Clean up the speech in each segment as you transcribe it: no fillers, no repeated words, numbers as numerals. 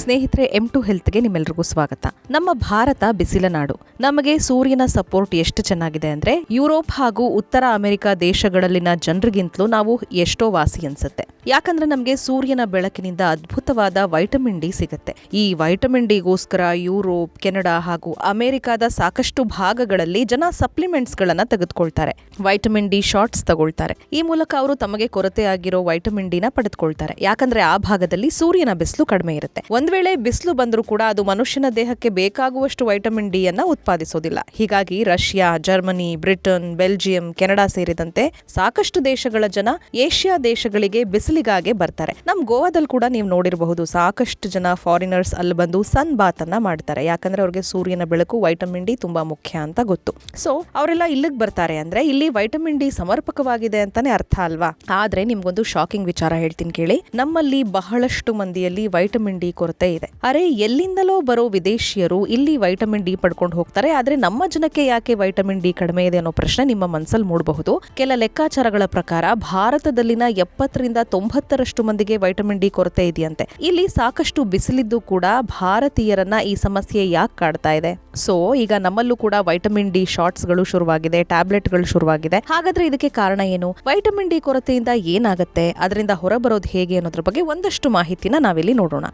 ಸ್ನೇಹಿತರೆ, M2 ಹೆಲ್ತ್ಗೆ ನಿಮ್ಮೆಲ್ರಿಗೂ ಸ್ವಾಗತ. ನಮ್ಮ ಭಾರತ ಬಿಸಿಲ ನಾಡು. ನಮಗೆ ಸೂರ್ಯನ ಸಪೋರ್ಟ್ ಎಷ್ಟು ಚೆನ್ನಾಗಿದೆ ಅಂದ್ರೆ ಯುರೋಪ್ ಹಾಗೂ ಉತ್ತರ ಅಮೆರಿಕ ದೇಶಗಳಲ್ಲಿನ ಜನರಿಗಿಂತಲೂ ನಾವು ಎಷ್ಟೋ ವಾಸಿ ಅನ್ಸುತ್ತೆ. ಯಾಕಂದ್ರೆ ನಮಗೆ ಸೂರ್ಯನ ಬೆಳಕಿನಿಂದ ಅದ್ಭುತವಾದ ವೈಟಮಿನ್ ಡಿ ಸಿಗುತ್ತೆ. ಈ ವೈಟಮಿನ್ ಡಿಗೋಸ್ಕರ ಯುರೋಪ್, ಕೆನಡಾ ಹಾಗೂ ಅಮೆರಿಕಾದ ಸಾಕಷ್ಟು ಭಾಗಗಳಲ್ಲಿ ಜನ ಸಪ್ಲಿಮೆಂಟ್ಸ್ ಗಳನ್ನ ತೆಗೆದುಕೊಳ್ತಾರೆ. ವೈಟಮಿನ್ ಡಿ ಶಾರ್ಟ್ಸ್ ತಗೊಳ್ತಾರೆ. ಈ ಮೂಲಕ ಅವರು ತಮಗೆ ಕೊರತೆ ಆಗಿರೋ ವೈಟಮಿನ್ ಡಿನ ಪಡೆದುಕೊಳ್ತಾರೆ. ಯಾಕಂದ್ರೆ ಆ ಭಾಗದಲ್ಲಿ ಸೂರ್ಯನ ಬಿಸಿಲು ಕಡಿಮೆ ಇರುತ್ತೆ. ಒಂದ್ ವೇಳೆ ಬಿಸಿಲು ಬಂದರೂ ಕೂಡ ಅದು ಮನುಷ್ಯನ ದೇಹಕ್ಕೆ ಬೇಕಾಗುವಷ್ಟು ವೈಟಮಿನ್ ಡಿ ಅನ್ನ ಉತ್ಪಾದಿಸೋದಿಲ್ಲ. ಹೀಗಾಗಿ Russia, Germany, Britain, Belgium, Canada ಸೇರಿದಂತೆ ಸಾಕಷ್ಟು ದೇಶಗಳ ಜನ ಏಷ್ಯಾ ದೇಶಗಳಿಗೆ ಬಿಸಿಲಿಗಾಗಿ ಬರ್ತಾರೆ. ನಮ್ ಗೋವಾದಲ್ಲಿ ಕೂಡ ನೀವು ನೋಡಿರಬಹುದು, ಸಾಕಷ್ಟು ಜನ ಫಾರಿನರ್ಸ್ ಅಲ್ಲಿ ಬಂದು ಸನ್ ಬಾತ್ ಅನ್ನ ಮಾಡ್ತಾರೆ. ಯಾಕಂದ್ರೆ ಅವ್ರಿಗೆ ಸೂರ್ಯನ ಬೆಳಕು, ವೈಟಮಿನ್ ಡಿ ತುಂಬಾ ಮುಖ್ಯ ಅಂತ ಗೊತ್ತು. ಸೊ ಅವರೆಲ್ಲ ಇಲ್ಲಿಗೆ ಬರ್ತಾರೆ ಅಂದ್ರೆ ಇಲ್ಲಿ ವೈಟಮಿನ್ ಡಿ ಸಮರ್ಪಕವಾಗಿದೆ ಅಂತಾನೆ ಅರ್ಥ ಅಲ್ವಾ? ಆದ್ರೆ ನಿಮ್ಗೊಂದು ಶಾಕಿಂಗ್ ವಿಚಾರ ಹೇಳ್ತೀನಿ ಕೇಳಿ. ನಮ್ಮಲ್ಲಿ ಬಹಳಷ್ಟು ಮಂದಿಯಲ್ಲಿ ವೈಟಮಿನ್ ಡಿ ಕೊರತೆ ಇದೆ. ಅರೆ, ಎಲ್ಲಿಂದಲೋ ಬರೋ ವಿದೇಶಿಯರು ಇಲ್ಲಿ ವೈಟಮಿನ್ ಡಿ ಪಡ್ಕೊಂಡು ಹೋಗ್ತಾರೆ. ಆದ್ರೆ ನಮ್ಮ ಜನಕ್ಕೆ ಯಾಕೆ ವೈಟಮಿನ್ ಡಿ ಕಡಿಮೆ ಇದೆ ಅನ್ನೋ ಪ್ರಶ್ನೆ ನಿಮ್ಮ ಮನಸ್ಸಲ್ಲಿ ಮೂಡಬಹುದು. ಕೆಲ ಲೆಕ್ಕಾಚಾರಗಳ ಪ್ರಕಾರ ಭಾರತದಲ್ಲಿನ 70-90% ಮಂದಿಗೆ ವೈಟಮಿನ್ ಡಿ ಕೊರತೆ ಇದೆಯಂತೆ. ಇಲ್ಲಿ ಸಾಕಷ್ಟು ಬಿಸಿಲಿದ್ದು ಕೂಡ ಭಾರತೀಯರನ್ನ ಈ ಸಮಸ್ಯೆ ಯಾಕೆ ಕಾಡ್ತಾ ಇದೆ? ಸೊ ಈಗ ನಮ್ಮಲ್ಲೂ ಕೂಡ ವೈಟಮಿನ್ ಡಿ ಶಾರ್ಟ್ಸ್ ಗಳು ಶುರುವಾಗಿದೆ, ಟ್ಯಾಬ್ಲೆಟ್ ಗಳು ಶುರುವಾಗಿದೆ. ಹಾಗಾದ್ರೆ ಇದಕ್ಕೆ ಕಾರಣ ಏನು? ವೈಟಮಿನ್ ಡಿ ಕೊರತೆಯಿಂದ ಏನಾಗುತ್ತೆ, ಅದರಿಂದ ಹೊರಬರೋದು ಹೇಗೆ ಅನ್ನೋದ್ರ ಬಗ್ಗೆ ಒಂದಷ್ಟು ಮಾಹಿತಿನ ನಾವಿಲ್ಲಿ ನೋಡೋಣ.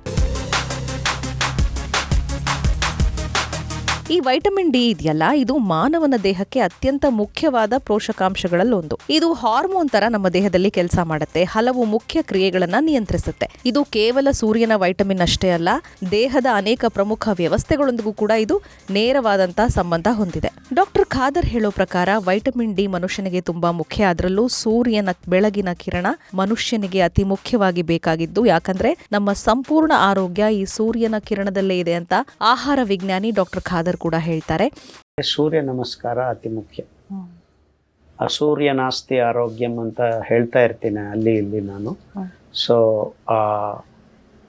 ಈ ವೈಟಮಿನ್ ಡಿ ಇದೆಯಲ್ಲ, ಇದು ಮಾನವನ ದೇಹಕ್ಕೆ ಅತ್ಯಂತ ಮುಖ್ಯವಾದ ಪೋಷಕಾಂಶಗಳಲ್ಲಿ ಒಂದು. ಇದು ಹಾರ್ಮೋನ್ ತರ ನಮ್ಮ ದೇಹದಲ್ಲಿ ಕೆಲಸ ಮಾಡುತ್ತೆ. ಹಲವು ಮುಖ್ಯ ಕ್ರಿಯೆಗಳನ್ನ ನಿಯಂತ್ರಿಸುತ್ತೆ. ಇದು ಕೇವಲ ಸೂರ್ಯನ ವೈಟಮಿನ್ ಅಷ್ಟೇ ಅಲ್ಲ, ದೇಹದ ಅನೇಕ ಪ್ರಮುಖ ವ್ಯವಸ್ಥೆಗಳೊಂದಿಗೂ ಕೂಡ ಇದು ನೇರವಾದಂತಹ ಸಂಬಂಧ ಹೊಂದಿದೆ. ಡಾಕ್ಟರ್ ಖಾದರ್ ಹೇಳೋ ಪ್ರಕಾರ ವೈಟಮಿನ್ ಡಿ ಮನುಷ್ಯನಿಗೆ ತುಂಬಾ ಮುಖ್ಯ. ಅದರಲ್ಲೂ ಸೂರ್ಯನ ಬೆಳಗಿನ ಕಿರಣ ಮನುಷ್ಯನಿಗೆ ಅತಿ ಮುಖ್ಯವಾಗಿ ಬೇಕಾಗಿದ್ದು. ಯಾಕಂದ್ರೆ ನಮ್ಮ ಸಂಪೂರ್ಣ ಆರೋಗ್ಯ ಈ ಸೂರ್ಯನ ಕಿರಣದಲ್ಲೇ ಇದೆ ಅಂತ ಆಹಾರ ವಿಜ್ಞಾನಿ ಡಾಕ್ಟರ್ ಖಾದರ್ ಕೂಡ ಹೇಳ್ತಾರೆ. ಸೂರ್ಯ ನಮಸ್ಕಾರ ಅತಿ ಮುಖ್ಯ. ಅಸೂರ್ಯ ನಾಸ್ತಿ ಆರೋಗ್ಯಂ ಅಂತ ಹೇಳ್ತಾ ಇರ್ತೀನಿ ಅಲ್ಲಿ ಇಲ್ಲಿ ನಾನು. ಸೊ ಆ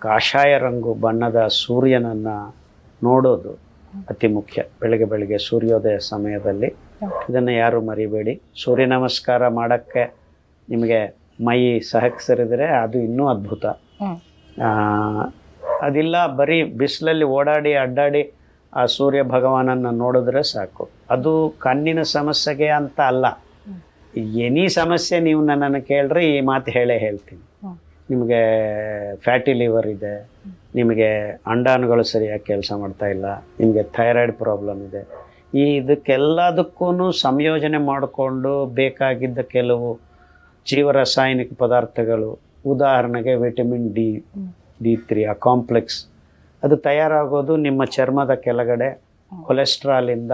ಕಾಷಾಯ ರಂಗು ಬಣ್ಣದ ಸೂರ್ಯನನ್ನ ನೋಡೋದು ಅತಿ ಮುಖ್ಯ. ಬೆಳಗ್ಗೆ ಸೂರ್ಯೋದಯ ಸಮಯದಲ್ಲಿ ಇದನ್ನು ಯಾರು ಮರಿಬೇಡಿ. ಸೂರ್ಯ ನಮಸ್ಕಾರ ಮಾಡೋಕ್ಕೆ ನಿಮಗೆ ಮೈ ಸಹಕರಿಸಿದ್ರೆ ಅದು ಇನ್ನೂ ಅದ್ಭುತ. ಅದಿಲ್ಲ, ಬರೀ ಬಿಸಿಲಲ್ಲಿ ಓಡಾಡಿ ಅಡ್ಡಾಡಿ ಆ ಸೂರ್ಯ ಭಗವಾನನ್ನು ನೋಡಿದ್ರೆ ಸಾಕು. ಅದು ಕಣ್ಣಿನ ಸಮಸ್ಯೆಗೆ ಅಂತ ಅಲ್ಲ, ಎನಿ ಸಮಸ್ಯೆ ನೀವು ನನ್ನನ್ನು ಕೇಳ್ರೆ ಈ ಮಾತು ಹೇಳ್ತೀನಿ. ನಿಮಗೆ ಫ್ಯಾಟಿ ಲಿವರ್ ಇದೆ, ನಿಮಗೆ ಅಂಡಾಣುಗಳು ಸರಿಯಾಗಿ ಕೆಲಸ ಮಾಡ್ತಾ ಇಲ್ಲ, ನಿಮಗೆ ಥೈರಾಯ್ಡ್ ಪ್ರಾಬ್ಲಮ್ ಇದೆ, ಇದಕ್ಕೆಲ್ಲದಕ್ಕೂ ಸಂಯೋಜನೆ ಮಾಡಿಕೊಂಡು ಬೇಕಾಗಿದ್ದ ಕೆಲವು ಜೀವರಾಸಾಯನಿಕ ಪದಾರ್ಥಗಳು, ಉದಾಹರಣೆಗೆ ವಿಟಮಿನ್ ಡಿ3 ಆ ಕಾಂಪ್ಲೆಕ್ಸ್, ಅದು ತಯಾರಾಗೋದು ನಿಮ್ಮ ಚರ್ಮದ ಕೆಳಗಡೆ ಕೊಲೆಸ್ಟ್ರಾಲಿಂದ.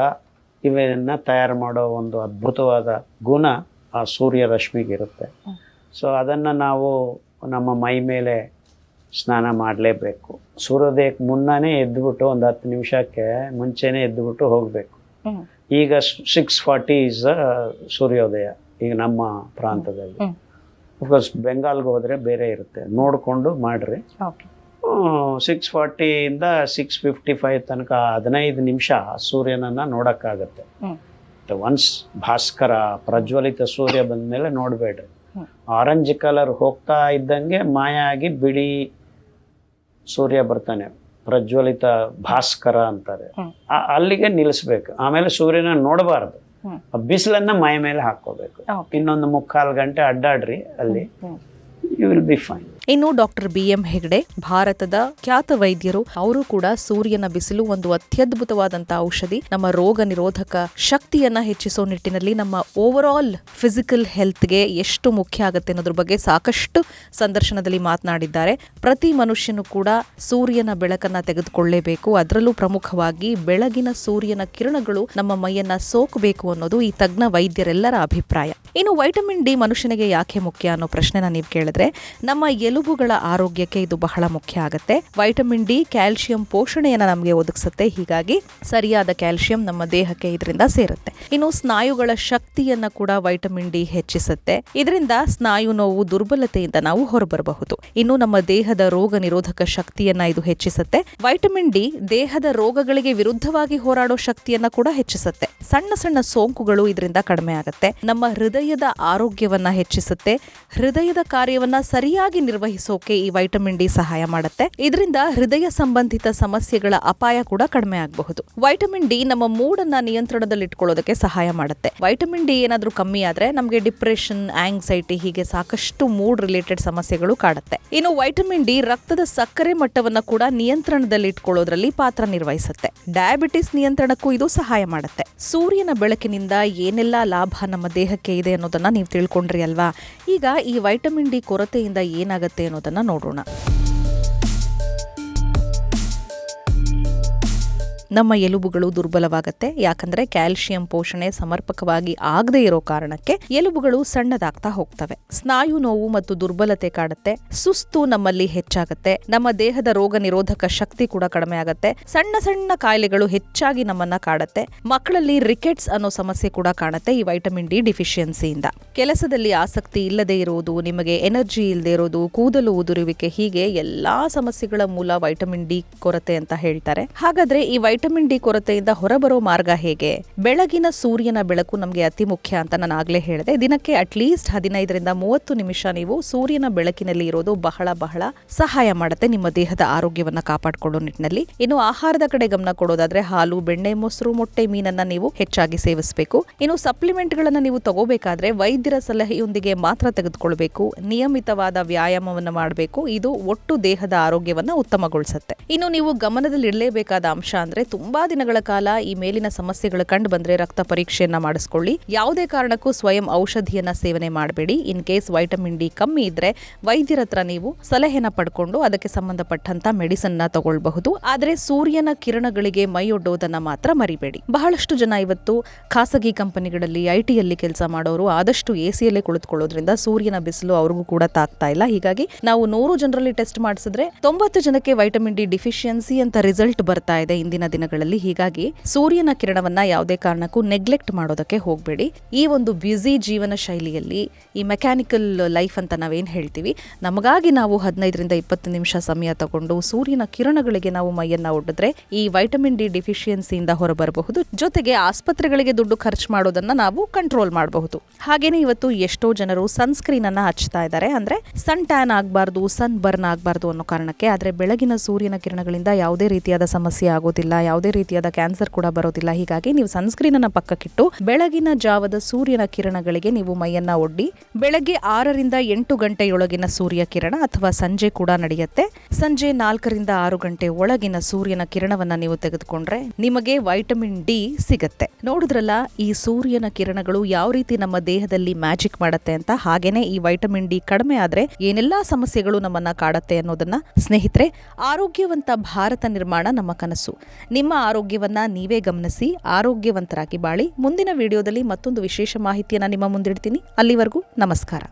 ಇವನ್ನು ತಯಾರು ಮಾಡೋ ಒಂದು ಅದ್ಭುತವಾದ ಗುಣ ಆ ಸೂರ್ಯ ರಶ್ಮಿಗಿರುತ್ತೆ. ಸೊ ಅದನ್ನು ನಾವು ನಮ್ಮ ಮೈ ಮೇಲೆ ಸ್ನಾನ ಮಾಡಲೇಬೇಕು. ಸೂರ್ಯೋದಯಕ್ಕೆ ಮುನ್ನನೇ ಎದ್ದುಬಿಟ್ಟು ಒಂದು 10 ನಿಮಿಷಕ್ಕೆ ಮುಂಚೆನೇ ಎದ್ದುಬಿಟ್ಟು ಹೋಗಬೇಕು. ಈಗ 6:40 ಈಸ್ ಸೂರ್ಯೋದಯ ಈಗ ನಮ್ಮ ಪ್ರಾಂತದಲ್ಲಿ. ಬಿಕಾಸ್ ಬೆಂಗಾಲ್ಗೆ ಹೋದರೆ ಬೇರೆ ಇರುತ್ತೆ, ನೋಡಿಕೊಂಡು ಮಾಡಿರಿ. 6:40 ಇಂದ 6:55 ತನಕ 15 ನಿಮಿಷ ಸೂರ್ಯನನ್ನು ನೋಡೋಕ್ಕಾಗತ್ತೆ. ಒನ್ಸ್ ಭಾಸ್ಕರ ಪ್ರಜ್ವಲಿತ ಸೂರ್ಯ ಬಂದ ಮೇಲೆ ನೋಡಬೇಡ್ರಿ. ಆರೆಂಜ್ ಕಲರ್ ಹೋಗ್ತಾ ಇದ್ದಂಗೆ ಮಾಯ ಆಗಿ ಬಿಳಿ ಸೂರ್ಯ ಬರ್ತಾನೆ, ಪ್ರಜ್ವಲಿತ ಭಾಸ್ಕರ ಅಂತಾರೆ. ಅಲ್ಲಿಗೆ ನಿಲ್ಲಿಸ್ಬೇಕು. ಆಮೇಲೆ ಸೂರ್ಯನ ನೋಡಬಾರ್ದು, ಬಿಸಿಲನ್ನ ಮೈ ಮೇಲೆ ಹಾಕೋಬೇಕು. ಇನ್ನೊಂದು 3/4 ಗಂಟೆ ಅಡ್ಡಾಡ್ರಿ, ಅಲ್ಲಿ ಯು ವಿಲ್ ಬಿ ಫೈನ್. ಇನ್ನು ಡಾಕ್ಟರ್ BM ಹೆಗ್ಡೆ, ಭಾರತದ ಖ್ಯಾತ ವೈದ್ಯರು, ಅವರು ಕೂಡ ಸೂರ್ಯನ ಬಿಸಿಲು ಒಂದು ಅತ್ಯದ್ಭುತವಾದಂತಹ ಔಷಧಿ. ನಮ್ಮ ರೋಗ ನಿರೋಧಕ ಶಕ್ತಿಯನ್ನ ಹೆಚ್ಚಿಸೋ ನಿಟ್ಟಿನಲ್ಲಿ ನಮ್ಮ ಓವರ್ ಆಲ್ ಫಿಸಿಕಲ್ ಹೆಲ್ತ್ಗೆ ಎಷ್ಟು ಮುಖ್ಯ ಆಗುತ್ತೆ ಅನ್ನೋದ್ರ ಬಗ್ಗೆ ಸಾಕಷ್ಟು ಸಂದರ್ಶನದಲ್ಲಿ ಮಾತನಾಡಿದ್ದಾರೆ. ಪ್ರತಿ ಮನುಷ್ಯನು ಕೂಡ ಸೂರ್ಯನ ಬೆಳಕನ್ನ ತೆಗೆದುಕೊಳ್ಳಲೇಬೇಕು. ಅದರಲ್ಲೂ ಪ್ರಮುಖವಾಗಿ ಬೆಳಗಿನ ಸೂರ್ಯನ ಕಿರಣಗಳು ನಮ್ಮ ಮೈಯನ್ನ ಸೋಕಬೇಕು ಅನ್ನೋದು ಈ ತಜ್ಞ ವೈದ್ಯರೆಲ್ಲರ ಅಭಿಪ್ರಾಯ. ಇನ್ನು ವೈಟಮಿನ್ ಡಿ ಮನುಷ್ಯನಿಗೆ ಯಾಕೆ ಮುಖ್ಯ ಅನ್ನೋ ಪ್ರಶ್ನೆನ ನೀವು ಕೇಳಿದ್ರೆ, ನಮ್ಮ ಎಲುಬುಗಳ ಆರೋಗ್ಯಕ್ಕೆ ಇದು ಬಹಳ ಮುಖ್ಯ ಆಗುತ್ತೆ. ವೈಟಮಿನ್ ಡಿ ಕ್ಯಾಲ್ಸಿಯಂ ಪೋಷಣೆಯನ್ನು ನಮಗೆ ಒದಗಿಸುತ್ತೆ. ಹೀಗಾಗಿ ಸರಿಯಾದ ಕ್ಯಾಲ್ಸಿಯಂ ನಮ್ಮ ದೇಹಕ್ಕೆ ಇದರಿಂದ ಸೇರುತ್ತೆ. ಇನ್ನು ಸ್ನಾಯುಗಳ ಶಕ್ತಿಯನ್ನ ಕೂಡ ವೈಟಮಿನ್ ಡಿ ಹೆಚ್ಚಿಸುತ್ತೆ. ಇದರಿಂದ ಸ್ನಾಯು ನೋವು, ದುರ್ಬಲತೆಯಿಂದ ನಾವು ಹೊರಬರಬಹುದು. ಇನ್ನು ನಮ್ಮ ದೇಹದ ರೋಗ ನಿರೋಧಕ ಶಕ್ತಿಯನ್ನ ಇದು ಹೆಚ್ಚಿಸುತ್ತೆ. ವೈಟಮಿನ್ ಡಿ ದೇಹದ ರೋಗಗಳಿಗೆ ವಿರುದ್ಧವಾಗಿ ಹೋರಾಡೋ ಶಕ್ತಿಯನ್ನ ಕೂಡ ಹೆಚ್ಚಿಸುತ್ತೆ. ಸಣ್ಣ ಸಣ್ಣ ಸೋಂಕುಗಳು ಇದರಿಂದ ಕಡಿಮೆ ಆಗುತ್ತೆ. ನಮ್ಮ ಹೃದಯ ಹೃದಯದ ಆರೋಗ್ಯವನ್ನ ಹೆಚ್ಚಿಸುತ್ತೆ. ಹೃದಯದ ಕಾರ್ಯವನ್ನ ಸರಿಯಾಗಿ ನಿರ್ವಹಿಸೋಕೆ ಈ ವೈಟಮಿನ್ ಡಿ ಸಹಾಯ ಮಾಡುತ್ತೆ. ಇದರಿಂದ ಹೃದಯ ಸಂಬಂಧಿತ ಸಮಸ್ಯೆಗಳ ಅಪಾಯ ಕೂಡ ಕಡಿಮೆ ಆಗಬಹುದು. ವೈಟಮಿನ್ ಡಿ ನಮ್ಮ ಮೂಡನ್ನ ನಿಯಂತ್ರಣದಲ್ಲಿಟ್ಕೊಳ್ಳೋದಕ್ಕೆ ಸಹಾಯ ಮಾಡುತ್ತೆ. ವೈಟಮಿನ್ ಡಿ ಏನಾದ್ರೂ ಕಮ್ಮಿ ಆದ್ರೆ ನಮಗೆ ಡಿಪ್ರೆಷನ್, ಆಂಗ್ಸೈಟಿ ಹೀಗೆ ಸಾಕಷ್ಟು ಮೂಡ್ ರಿಲೇಟೆಡ್ ಸಮಸ್ಯೆಗಳು ಕಾಡುತ್ತೆ. ಇನ್ನು ವೈಟಮಿನ್ ಡಿ ರಕ್ತದ ಸಕ್ಕರೆ ಮಟ್ಟವನ್ನ ಕೂಡ ನಿಯಂತ್ರಣದಲ್ಲಿಟ್ಕೊಳ್ಳೋದ್ರಲ್ಲಿ ಪಾತ್ರ ನಿರ್ವಹಿಸುತ್ತೆ. ಡಯಾಬಿಟಿಸ್ ನಿಯಂತ್ರಣಕ್ಕೂ ಇದು ಸಹಾಯ ಮಾಡುತ್ತೆ. ಸೂರ್ಯನ ಬೆಳಕಿನಿಂದ ಏನೆಲ್ಲ ಲಾಭ ನಮ್ಮ ದೇಹಕ್ಕೆ ಇದೆ ಅನ್ನೋದನ್ನ ನೀವು ತಿಳ್ಕೊಂಡ್ರಿ ಅಲ್ವಾ? ಈಗ ಈ ವೈಟಮಿನ್ ಡಿ ಕೊರತೆಯಿಂದ ಏನಾಗುತ್ತೆ ಅನ್ನೋದನ್ನ ನೋಡೋಣ. ನಮ್ಮ ಎಲುಬುಗಳು ದುರ್ಬಲವಾಗುತ್ತೆ. ಯಾಕಂದ್ರೆ ಕ್ಯಾಲ್ಸಿಯಂ ಪೋಷಣೆ ಸಮರ್ಪಕವಾಗಿ ಆಗದೆ ಇರೋ ಕಾರಣಕ್ಕೆ ಎಲುಬುಗಳು ಸಣ್ಣದಾಗ್ತಾ ಹೋಗ್ತವೆ. ಸ್ನಾಯು ನೋವು ಮತ್ತು ದುರ್ಬಲತೆ ಕಾಡುತ್ತೆ. ಸುಸ್ತು ನಮ್ಮಲ್ಲಿ ಹೆಚ್ಚಾಗುತ್ತೆ. ನಮ್ಮ ದೇಹದ ರೋಗ ನಿರೋಧಕ ಶಕ್ತಿ ಕೂಡ ಕಡಿಮೆ ಆಗುತ್ತೆ. ಸಣ್ಣ ಸಣ್ಣ ಕಾಯಿಲೆಗಳು ಹೆಚ್ಚಾಗಿ ನಮ್ಮನ್ನ ಕಾಡುತ್ತೆ. ಮಕ್ಕಳಲ್ಲಿ ರಿಕೆಟ್ಸ್ ಅನ್ನೋ ಸಮಸ್ಯೆ ಕೂಡ ಕಾಣುತ್ತೆ ಈ ವೈಟಮಿನ್ ಡಿ ಡಿಫಿಷಿಯನ್ಸಿಯಿಂದ. ಕೆಲಸದಲ್ಲಿ ಆಸಕ್ತಿ ಇಲ್ಲದೆ ಇರುವುದು, ನಿಮಗೆ ಎನರ್ಜಿ ಇಲ್ಲದೆ ಇರೋದು, ಕೂದಲು ಉದುರುವಿಕೆ, ಹೀಗೆ ಎಲ್ಲಾ ಸಮಸ್ಯೆಗಳ ಮೂಲ ವೈಟಮಿನ್ ಡಿ ಕೊರತೆ ಅಂತ ಹೇಳ್ತಾರೆ. ಹಾಗಾದ್ರೆ ಈ ವೈಟಮಿನ್ ಡಿ ಕೊರತೆಯಿಂದ ಹೊರಬರೋ ಮಾರ್ಗ ಹೇಗೆ? ಬೆಳಗಿನ ಸೂರ್ಯನ ಬೆಳಕು ನಮಗೆ ಅತಿ ಮುಖ್ಯ ಅಂತ ನಾನು ಆಗ್ಲೇ ಹೇಳಿದೆ. ದಿನಕ್ಕೆ ಅಟ್ಲೀಸ್ಟ್ 15-30 ನಿಮಿಷ ನೀವು ಸೂರ್ಯನ ಬೆಳಕಿನಲ್ಲಿ ಇರೋದು ಬಹಳ ಬಹಳ ಸಹಾಯ ಮಾಡುತ್ತೆ ನಿಮ್ಮ ದೇಹದ ಆರೋಗ್ಯವನ್ನ ಕಾಪಾಡಿಕೊಳ್ಳೋ ನಿಟ್ಟಿನಲ್ಲಿ. ಇನ್ನು ಆಹಾರದ ಕಡೆ ಗಮನ ಕೊಡೋದಾದ್ರೆ ಹಾಲು, ಬೆಣ್ಣೆ, ಮೊಸರು, ಮೊಟ್ಟೆ, ಮೀನನ್ನ ನೀವು ಹೆಚ್ಚಾಗಿ ಸೇವಿಸಬೇಕು. ಇನ್ನು ಸಪ್ಲಿಮೆಂಟ್ ಗಳನ್ನ ನೀವು ತಗೋಬೇಕಾದ್ರೆ ವೈದ್ಯರ ಸಲಹೆಯೊಂದಿಗೆ ಮಾತ್ರ ತೆಗೆದುಕೊಳ್ಬೇಕು. ನಿಯಮಿತವಾದ ವ್ಯಾಯಾಮವನ್ನ ಮಾಡಬೇಕು. ಇದು ಒಟ್ಟು ದೇಹದ ಆರೋಗ್ಯವನ್ನ ಉತ್ತಮಗೊಳಿಸುತ್ತೆ. ಇನ್ನು ನೀವು ಗಮನದಲ್ಲಿಡಲೇಬೇಕಾದ ಅಂಶ ಅಂದ್ರೆ ತುಂಬಾ ದಿನಗಳ ಕಾಲ ಈ ಮೇಲಿನ ಸಮಸ್ಯೆಗಳು ಕಂಡು ಬಂದ್ರೆ ರಕ್ತ ಪರೀಕ್ಷೆಯನ್ನ ಮಾಡಿಸ್ಕೊಳ್ಳಿ. ಯಾವುದೇ ಕಾರಣಕ್ಕೂ ಸ್ವಯಂ ಔಷಧಿಯನ್ನ ಸೇವನೆ ಮಾಡಬೇಡಿ. ಇನ್ ಕೇಸ್ ವೈಟಮಿನ್ ಡಿ ಕಮ್ಮಿ ಇದ್ರೆ ವೈದ್ಯರ ಹತ್ರ ನೀವು ಸಲಹೆನ ಪಡ್ಕೊಂಡು ಅದಕ್ಕೆ ಸಂಬಂಧಪಟ್ಟಂತ ಮೆಡಿಸಿನ್ ನ ತಗೊಳ್ಬಹುದು. ಆದ್ರೆ ಸೂರ್ಯನ ಕಿರಣಗಳಿಗೆ ಮೈಯೊಡ್ಡೋದನ್ನ ಮಾತ್ರ ಮರಿಬೇಡಿ. ಬಹಳಷ್ಟು ಜನ ಇವತ್ತು ಖಾಸಗಿ ಕಂಪನಿಗಳಲ್ಲಿ ಐಟಿಯಲ್ಲಿ ಕೆಲಸ ಮಾಡೋರು ಆದಷ್ಟು ಎಸಿಯಲ್ಲೇ ಕುಳಿತುಕೊಳ್ಳೋದ್ರಿಂದ ಸೂರ್ಯನ ಬಿಸಿಲು ಅವ್ರಿಗೂ ಕೂಡ ತಾಗ್ತಾ ಇಲ್ಲ. ಹೀಗಾಗಿ ನಾವು 100 ಜನರಲ್ಲಿ ಟೆಸ್ಟ್ ಮಾಡಿಸಿದ್ರೆ 90 ಜನಕ್ಕೆ ವೈಟಮಿನ್ ಡಿ ಡಿಫಿಷಿಯನ್ಸಿ ಅಂತ ರಿಸಲ್ಟ್ ಬರ್ತಾ ಇದೆ ಇಂದಿನ ದಿನಗಳಲ್ಲಿ. ಹೀಗಾಗಿ ಸೂರ್ಯನ ಕಿರಣವನ್ನ ಯಾವುದೇ ಕಾರಣಕ್ಕೂ ನೆಗ್ಲೆಕ್ಟ್ ಮಾಡೋದಕ್ಕೆ ಹೋಗಬೇಡಿ. ಈ ಒಂದು ಬ್ಯುಸಿ ಜೀವನ ಶೈಲಿಯಲ್ಲಿ, ಈ ಮೆಕ್ಯಾನಿಕಲ್ ಲೈಫ್ ಅಂತ ನಾವೇನ್ ಹೇಳ್ತೀವಿ, ನಮಗಾಗಿ ನಾವು 15-20 ನಿಮಿಷ ಸಮಯ ತಗೊಂಡು ಸೂರ್ಯನ ಕಿರಣಗಳಿಗೆ ನಾವು ಮೈಯನ್ನ ಒಡ್ಡಿದ್ರೆ ಈ ವೈಟಮಿನ್ ಡಿ ಡಿಫಿಷಿಯನ್ಸಿಯಿಂದ ಹೊರಬರಬಹುದು. ಜೊತೆಗೆ ಆಸ್ಪತ್ರೆಗಳಿಗೆ ದುಡ್ಡು ಖರ್ಚು ಮಾಡೋದನ್ನ ನಾವು ಕಂಟ್ರೋಲ್ ಮಾಡಬಹುದು. ಹಾಗೇನೆ ಇವತ್ತು ಎಷ್ಟೋ ಜನರು ಸನ್ಸ್ಕ್ರೀನ್ ಅನ್ನ ಹಚ್ತಾ ಇದ್ದಾರೆ. ಅಂದ್ರೆ ಸನ್ ಟ್ಯಾನ್ ಆಗಬಾರ್ದು, ಸನ್ ಬರ್ನ್ ಆಗಬಾರ್ದು ಅನ್ನೋ ಕಾರಣಕ್ಕೆ. ಆದ್ರೆ ಬೆಳಗಿನ ಸೂರ್ಯನ ಕಿರಣಗಳಿಂದ ಯಾವುದೇ ರೀತಿಯಾದ ಸಮಸ್ಯೆ ಆಗೋದಿಲ್ಲ, ಯಾವುದೇ ರೀತಿಯಾದ ಕ್ಯಾನ್ಸರ್ ಕೂಡ ಬರೋದಿಲ್ಲ. ಹೀಗಾಗಿ ನೀವು ಸನ್ಸ್ಕ್ರೀನ್ ಅನ್ನ ಪಕ್ಕಕ್ಕಿಟ್ಟು ಬೆಳಗಿನ ಜಾವದ ಸೂರ್ಯನ ಕಿರಣಗಳಿಗೆ ನೀವು ಮೈಯನ್ನ ಒಡ್ಡಿ. ಬೆಳಗ್ಗೆ 6-8 ಗಂಟೆಯೊಳಗಿನ ಸೂರ್ಯ ಕಿರಣ ಅಥವಾ ಸಂಜೆ ಕೂಡ ನಡೆಯುತ್ತೆ. ಸಂಜೆ 4-6 ಗಂಟೆ ಒಳಗಿನ ಸೂರ್ಯನ ಕಿರಣವನ್ನ ನೀವು ತೆಗೆದುಕೊಂಡ್ರೆ ನಿಮಗೆ ವೈಟಮಿನ್ ಡಿ ಸಿಗತ್ತೆ. ನೋಡಿದ್ರಲ್ಲ ಈ ಸೂರ್ಯನ ಕಿರಣಗಳು ಯಾವ ರೀತಿ ನಮ್ಮ ದೇಹದಲ್ಲಿ ಮ್ಯಾಜಿಕ್ ಮಾಡುತ್ತೆ ಅಂತ. ಹಾಗೇನೆ ಈ ವೈಟಮಿನ್ ಡಿ ಕಡಿಮೆ ಆದ್ರೆ ಏನೆಲ್ಲಾ ಸಮಸ್ಯೆಗಳು ನಮ್ಮನ್ನ ಕಾಡತ್ತೆ ಅನ್ನೋದನ್ನ. ಸ್ನೇಹಿತರೆ, ಆರೋಗ್ಯವಂತ ಭಾರತ ನಿರ್ಮಾಣ ನಮ್ಮ ಕನಸು. ನಿಮ್ಮ ಆರೋಗ್ಯವನ್ನ ನೀವೇ ಗಮನಿಸಿ, ಆರೋಗ್ಯವಂತರಾಗಿ ಬಾಳಿ. ಮುಂದಿನ ವಿಡಿಯೋದಲ್ಲಿ ಮತ್ತೊಂದು ವಿಶೇಷ ಮಾಹಿತಿಯನ್ನ ನಿಮ್ಮ ಮುಂದಿಡ್ತೀನಿ. ಅಲ್ಲಿವರೆಗೂ ನಮಸ್ಕಾರ.